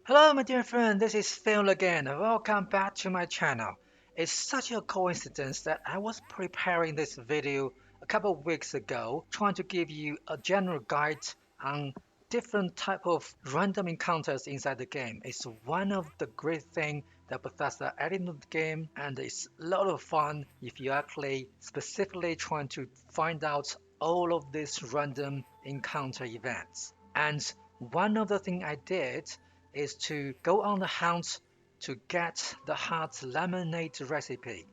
Hello, my dear friend, this is Phil again. Welcome back to my channel. It's such a coincidence that I was preparing this video a couple of weeks ago, trying to give you a general guide on different type of random encounters inside the game. It's one of the great things that Bethesda added into the game, and it's a lot of fun if you actually specifically trying to find out all of these random encounter events. And one of the things I did is to go on the hunt to get the hot lemonade recipe.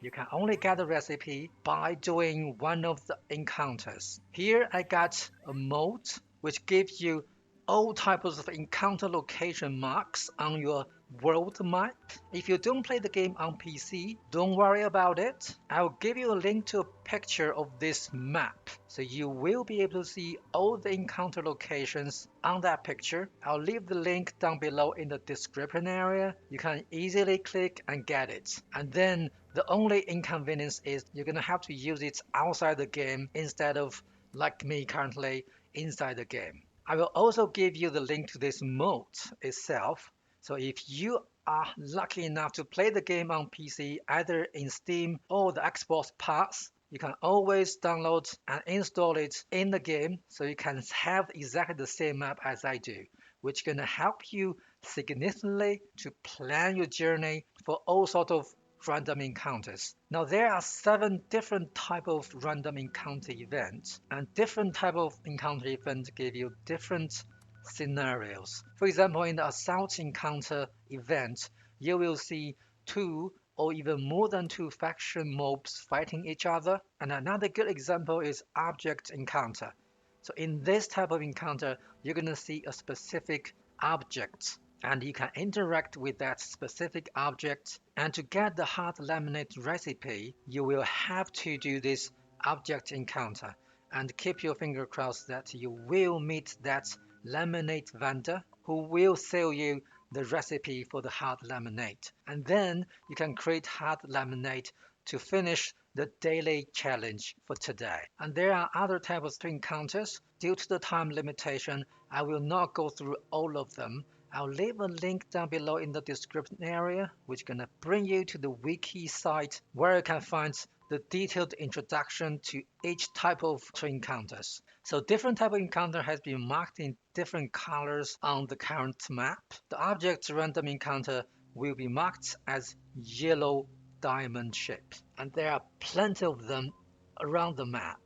You can only get the recipe by doing one of the encounters. Here I got a mode which gives you all types of encounter location marks on your world map. If you don't play the game on PC, don't worry about it. I'll give you a link to a picture of this map, so you will be able to see all the encounter locations on that picture. I'll leave the link down below in the description area. You can easily click and get it. And then the only inconvenience is you're gonna have to use it outside the game instead of, like me currently, inside the game. I will also give you the link to this mode itself. So if you are lucky enough to play the game on PC, either in Steam or the Xbox Pass, you can always download and install it in the game, so you can have exactly the same map as I do, which is going to help you significantly to plan your journey for all sorts of random encounters. Now there are 7 different type of random encounter events, and different type of encounter events give you different scenarios. For example, in the assault encounter event, you will see 2 or even more than 2 faction mobs fighting each other. And another good example is object encounter. So in this type of encounter, you're going to see a specific object, and you can interact with that specific object. And to get the hot lemonade recipe, you will have to do this object encounter, and keep your finger crossed that you will meet that lemonade vendor who will sell you the recipe for the hot lemonade. And then you can create hot lemonade to finish the daily challenge for today. And there are other types of encounters. Due to the time limitation, I will not go through all of them. I'll leave a link down below in the description area, which is gonna bring you to the wiki site where you can find the detailed introduction to each type of encounters. So different type of encounter has been marked in different colors on the current map. The object random encounter will be marked as yellow diamond shape, and there are plenty of them around the map.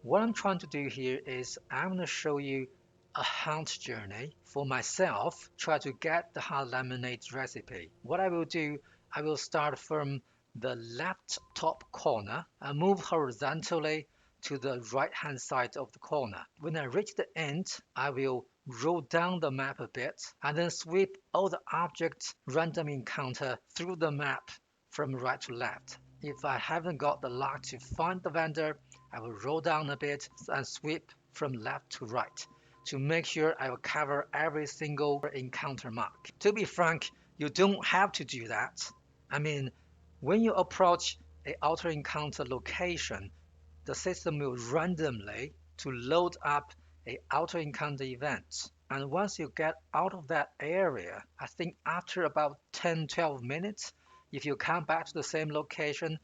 What I'm trying to do here is I'm going to show you a hunt journey for myself, try to get the hot lemonade recipe. What I will do, I will start from the left top corner and move horizontally to the right hand side of the corner. When I reach the end, I will roll down the map a bit and then sweep all the objects random encounter through the map from right to left. If I haven't got the luck to find the vendor, I will roll down a bit and sweep from left to right to make sure I will cover every single encounter mark. To be frank, you don't have to do that. I mean, when you approach a outer encounter location, the system will randomly to load up a outer encounter event. And once you get out of that area, I think after about 10-12 minutes, if you come back to the same location,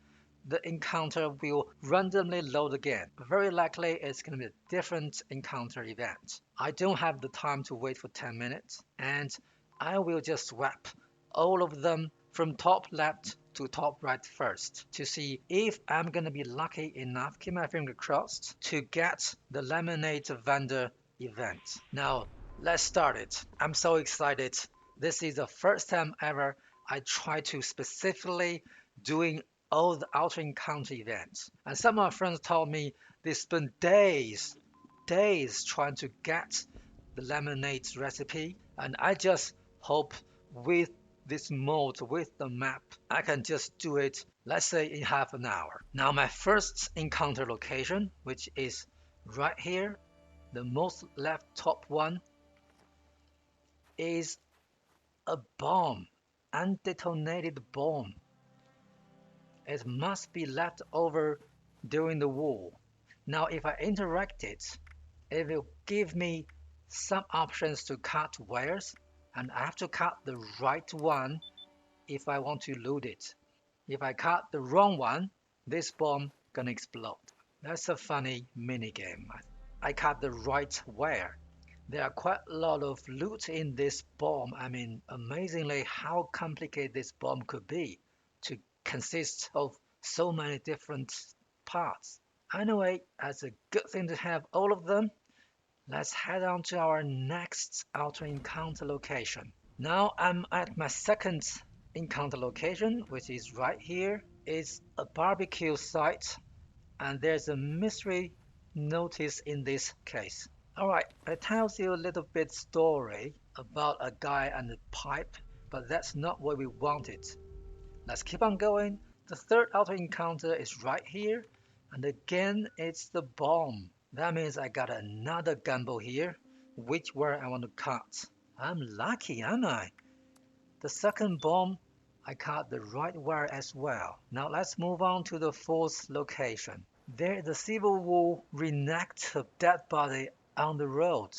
the encounter will randomly load again. Very likely it's going to be a different encounter event. I don't have the time to wait for 10 minutes, and I will just swap all of them from top left to top right first to see if I'm gonna be lucky enough, keep my finger crossed, to get the lemonade vendor event. Now let's start it. I'm so excited. This is the first time ever I try to specifically doing all the outer encounter events. And some of my friends told me they spent days trying to get the lemonade recipe, and I just hope with this mode, with the map, I can just do it, let's say in half an hour. Now my first encounter location, which is right here, the most left top one, is a bomb, undetonated bomb. It must be left over during the war. Now if I interact it, it will give me some options to cut wires, and I have to cut the right one if I want to loot it. If I cut the wrong one, this bomb gonna explode. That's a funny minigame. I cut the right where. There are quite a lot of loot in this bomb. I mean, amazingly how complicated this bomb could be to consist of so many different parts. Anyway, that's a good thing to have all of them. Let's head on to our next outer encounter location. Now I'm at my second encounter location, which is right here. It's a barbecue site, and there's a mystery notice in this case. Alright, it tells you a little bit story about a guy and a pipe, but that's not what we wanted. Let's keep on going. The third outer encounter is right here, and again it's the bomb. That means I got another gamble here, which where I want to cut. I'm lucky, am I? The second bomb, I cut the right wire as well. Now let's move on to the fourth location. There is a Civil War reenactor dead body on the road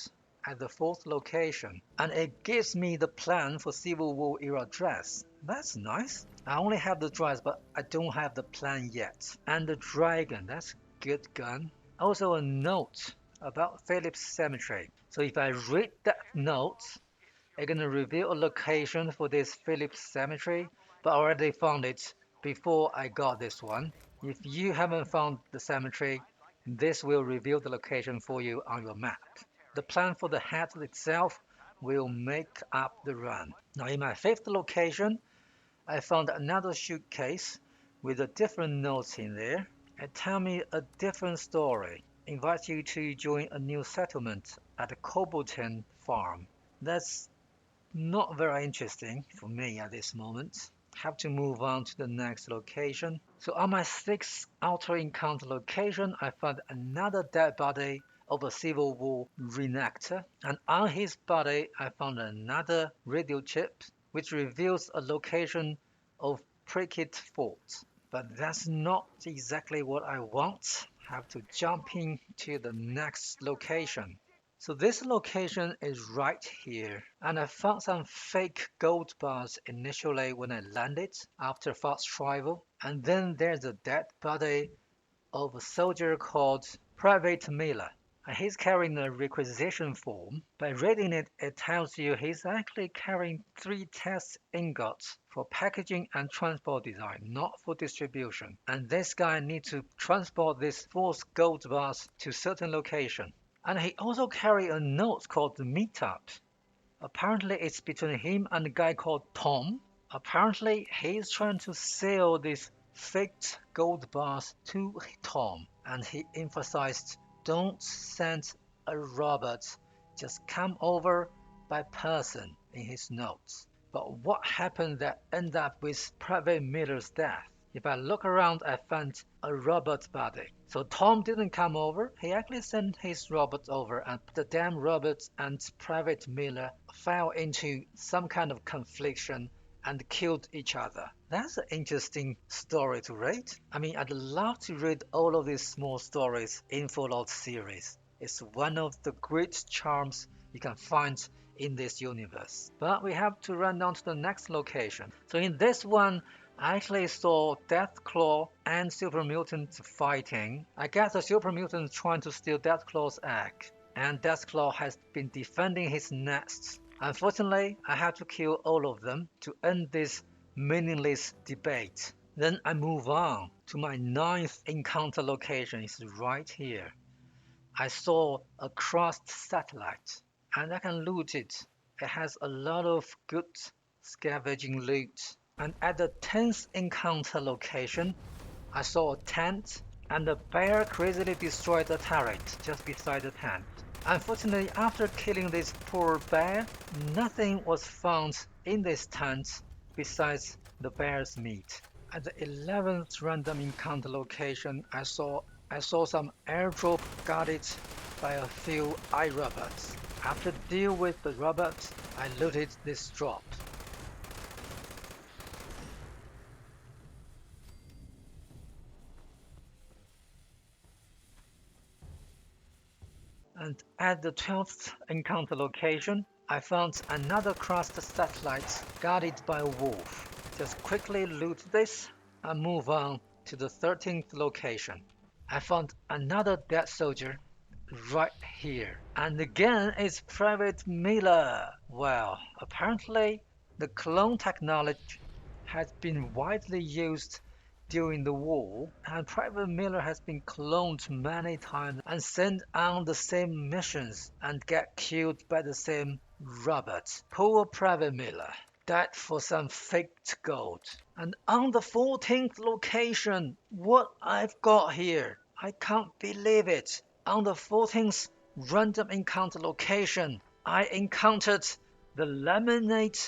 at the fourth location, and it gives me the plan for Civil War era dress. That's nice. I only have the dress, but I don't have the plan yet. And the dragon, that's a good gun. Also a note about Phillips Cemetery. So if I read that note, it's gonna reveal a location for this Phillips Cemetery, but I already found it before I got this one. If you haven't found the cemetery, this will reveal the location for you on your map. The plan for the hat itself will make up the run. Now in my fifth location, I found another suitcase with a different notes in there. It tells me a different story. Invite you to join a new settlement at the Cobbleton farm. That's not very interesting for me at this moment. Have to move on to the next location. So on my sixth outer encounter location, I found another dead body of a Civil War reenactor, and on his body I found another radio chip which reveals a location of Prickett Fort. But that's not exactly what I want. Have to jump into the next location. So this location is right here, and I found some fake gold bars initially when I landed after fast travel, and then there's a dead body of a soldier called Private Miller. And he's carrying a requisition form. By reading it, it tells you he's actually carrying 3 test ingots for packaging and transport design, not for distribution. And this guy needs to transport these 4 gold bars to certain location. And he also carry a note called the meetup. Apparently it's between him and a guy called Tom. Apparently he's trying to sell these faked gold bars to Tom. And he emphasized, don't send a robot, just come over by person in his notes. But what happened that ended up with Private Miller's death? If I look around, I found a robot body. So Tom didn't come over. He actually sent his robot over, and the damn robot and Private Miller fell into some kind of confliction and killed each other. That's an interesting story to read. I mean, I'd love to read all of these small stories in Fallout series. It's one of the great charms you can find in this universe. But we have to run on to the next location. So in this one, I actually saw Deathclaw and Super Mutant fighting. I guess the Super Mutant trying to steal Deathclaw's egg, and Deathclaw has been defending his nest. Unfortunately, I had to kill all of them to end this meaningless debate. Then I move on to my ninth encounter location. It's right here. I saw a crossed satellite, and I can loot it. It has a lot of good scavenging loot. And at the 10th encounter location, I saw a tent, and the bear crazily destroyed the turret just beside the tent. Unfortunately, after killing this poor bear, nothing was found in this tent besides the bear's meat. At the 11th random encounter location, I saw some airdrop guarded by a few iRobots. After deal with the robots, I looted this drop. And at the 12th encounter location, I found another crushed satellite guarded by a wolf. Just quickly loot this and move on to the 13th location. I found another dead soldier right here. And again it's Private Miller. Well, apparently the clone technology has been widely used during the war, and Private Miller has been cloned many times and sent on the same missions and get killed by the same robots. Poor Private Miller died for some faked gold. And on the 14th location, what I've got here, I can't believe it. On the 14th random encounter location, I encountered the Lemonade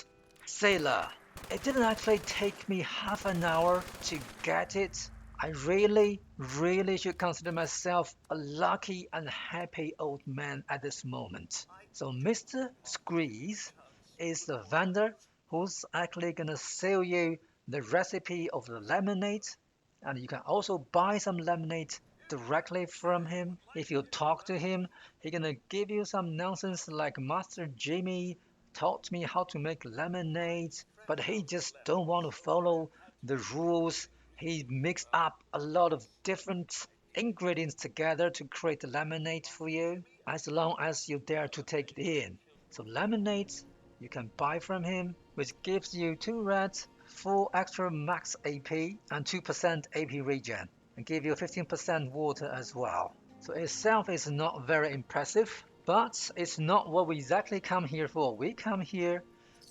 Sailor. It didn't actually take me half an hour to get it. I really should consider myself a lucky and happy old man at this moment. So Mr. Squeeze is the vendor who's actually gonna sell you the recipe of the lemonade, and you can also buy some lemonade directly from him. If you talk to him, he gonna give you some nonsense like Master Jimmy taught me how to make lemonade, but he just don't want to follow the rules. He mixed up a lot of different ingredients together to create the lemonade for you, as long as you dare to take it in. So lemonade you can buy from him, which gives you 2 reds, 4 extra max AP, and 2% AP regen, and give you 15% water as well. So itself is not very impressive, but it's not what we exactly come here for. We come here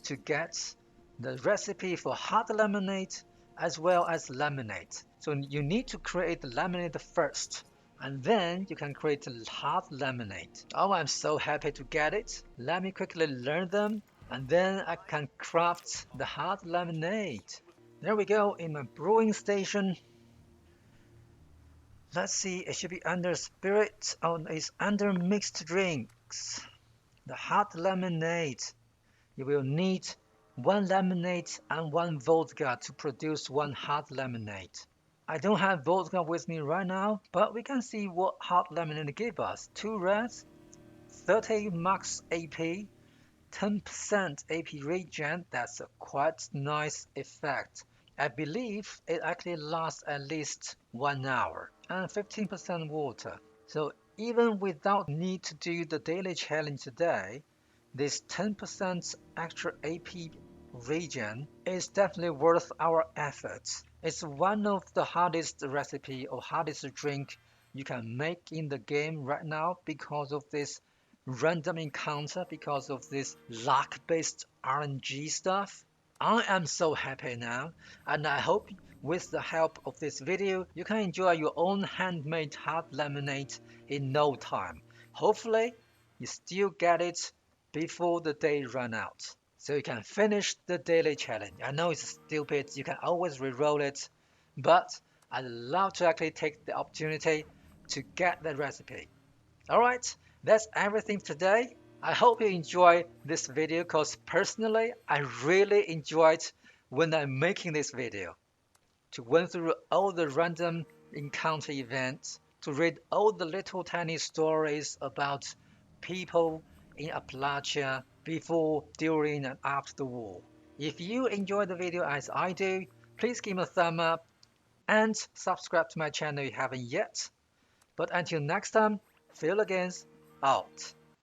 to get the recipe for hot lemonade as well as lemonade. So you need to create the lemonade first, and then you can create the hot lemonade. Oh, I'm so happy to get it. Let me quickly learn them, and then I can craft the hot lemonade. There we go in my brewing station. Let's see, it should be under spirit. Oh, it's under mixed drinks. The hot lemonade. You will need 1 lemonade and 1 vodka to produce 1 hot lemonade. I don't have vodka with me right now, but we can see what hot lemonade give us. 2 reds, 30 max AP, 10% AP regen. That's a quite nice effect. I believe it actually lasts at least 1 hour, and 15% water. So even without need to do the daily challenge today, this 10% extra AP regen is definitely worth our efforts. It's one of the hardest recipe or hardest drink you can make in the game right now because of this random encounter, because of this luck-based RNG stuff. I am so happy now, and I hope with the help of this video, you can enjoy your own handmade hot lemonade in no time. Hopefully, you still get it before the day run out, so you can finish the daily challenge. I know it's stupid, you can always re-roll it, but I'd love to actually take the opportunity to get the recipe. Alright, that's everything today. I hope you enjoy this video because personally I really enjoyed when I'm making this video, to went through all the random encounter events, to read all the little tiny stories about people in Appalachia before, during, and after the war. If you enjoyed the video as I do, please give me a thumb up and subscribe to my channel if you haven't yet. But until next time, feel again, out.